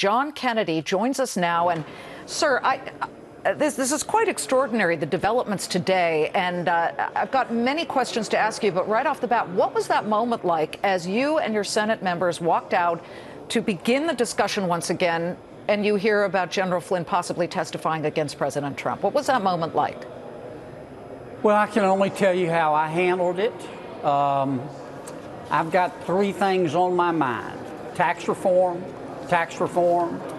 John Kennedy joins us now. And, sir, this is quite extraordinary, the developments today. And I've got many questions to ask you. But right off the bat, what was that moment like as you and your Senate members walked out to begin the discussion once again, and you hear about General Flynn possibly testifying against President Trump? What was that moment like? Well, I can only tell you how I handled it. I've got three things on my mind: tax reform,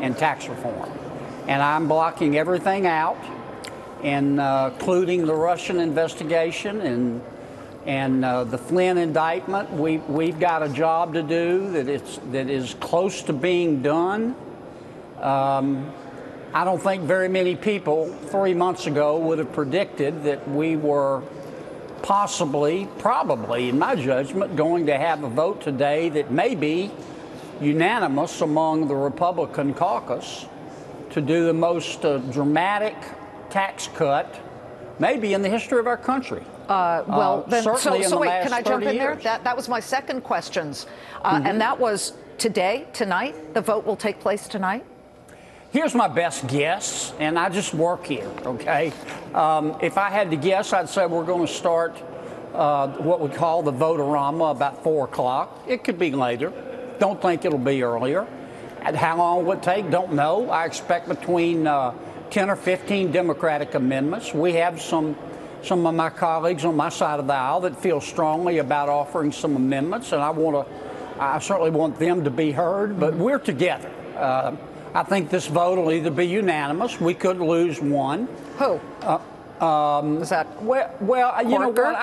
and tax reform. And I'm blocking everything out, including the Russian investigation and the Flynn indictment. We've got a job to do that is close to being done. I don't think very many people 3 months ago would have predicted that we were probably, in my judgment, going to have a vote today that may be unanimous among the Republican caucus to do the most dramatic tax cut maybe in the history of our country. So wait, can I jump in there? That was my second questions. And that was tonight, the vote will take place tonight? Here's my best guess, and I just work here, okay? If I had to guess, I'd say we're going to start what we call the vote-a-rama about 4 o'clock. It could be later. Don't think it'll be earlier. And how long it would take, don't know. I expect between 10 or 15 Democratic amendments. We have some of my colleagues on my side of the aisle that feel strongly about offering some amendments, and I certainly want them to be heard, but we're together. I think this vote will either be unanimous. We could lose one. Who? Is that well, you know what?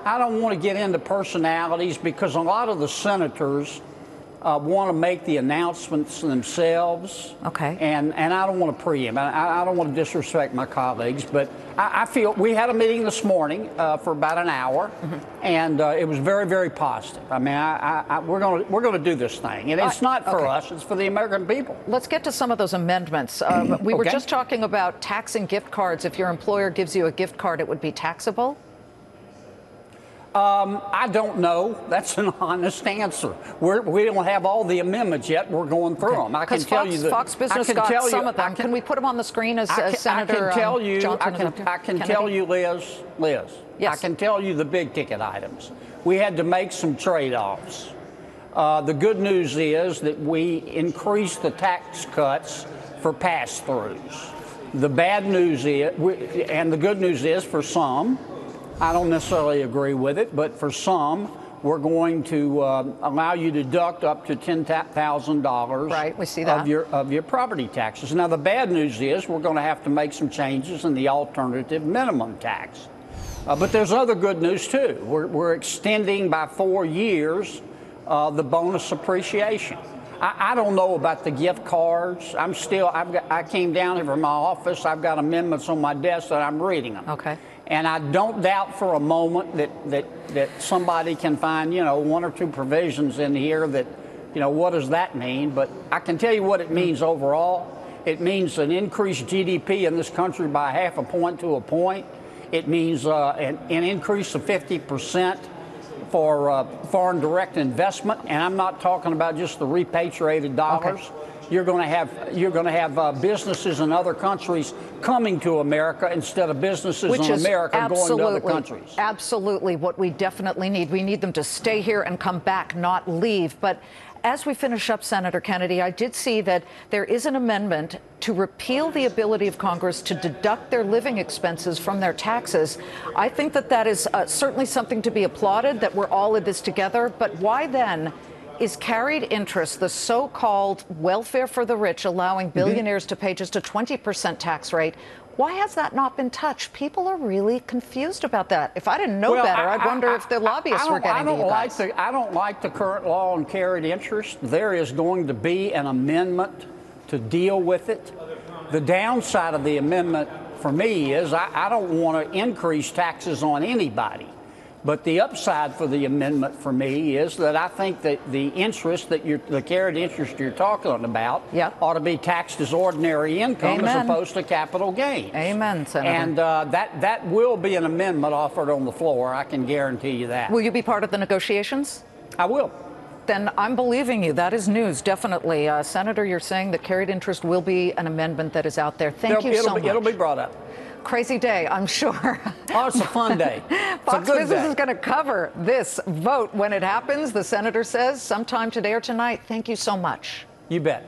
I don't want to get into personalities because a lot of the senators want to make the announcements themselves. Okay. And I don't want to preempt. I don't want to disrespect my colleagues, but I feel we had a meeting this morning for about an hour, and it was very, very positive. I mean, we're going to do this thing, and it's not for us; it's for the American people. Let's get to some of those amendments. We were just talking about taxing gift cards. If your employer gives you a gift card, it would be taxable. I don't know. That's an honest answer. We don't have all the amendments yet. We're going through them. I can tell you that Fox Business got some of them. Can we put them on the screen as Senator Johnson? I can tell you, Liz. Yes. I can tell you the big ticket items. We had to make some trade-offs. The good news is that we increased the tax cuts for pass-throughs. The bad news is, and the good news is for some, I don't necessarily agree with it, but for some, we're going to allow you to deduct up to $10,000 right, we see that. of your property taxes. Now, the bad news is we're going to have to make some changes in the alternative minimum tax. But there's other good news, too. We're extending by 4 years the bonus appreciation. I don't know about the gift cards. I came down here from my office. I've got amendments on my desk that I'm reading them. Okay. And I don't doubt for a moment that somebody can find, 1 or 2 provisions in here that, what does that mean? But I can tell you what it means overall. It means an increased GDP in this country by 0.5 point to a point. It means an increase of 50% for foreign direct investment. And I'm not talking about just the repatriated dollars. Okay. You're going to have businesses in other countries coming to America instead of businesses in America going to other countries. Absolutely what we definitely need. We need them to stay here and come back, not leave. But as we finish up, Senator Kennedy, I did see that there is an amendment to repeal the ability of Congress to deduct their living expenses from their taxes. I think that is certainly something to be applauded, that we're all in this together. But why then is carried interest, the so-called welfare for the rich, allowing billionaires to pay just a 20% tax rate? Why has that not been touched? People are really confused about that. If I didn't know better, I'd wonder if the lobbyists were getting to you guys. I don't like the current law on carried interest. There is going to be an amendment to deal with it. The downside of the amendment for me is I don't want to increase taxes on anybody. But the upside for the amendment for me is that I think that the interest the carried interest you're talking about ought to be taxed as ordinary income as opposed to capital gains. Amen, Senator. And that will be an amendment offered on the floor. I can guarantee you that. Will you be part of the negotiations? I will. then I'm believing you. That is news, definitely. Senator, you're saying that carried interest will be an amendment that is out there. Thank you so much. It'll be brought up. Crazy day, I'm sure. Oh, it's a fun day. Fox Business is going to cover this vote when it happens, the senator says, sometime today or tonight. Thank you so much. You bet.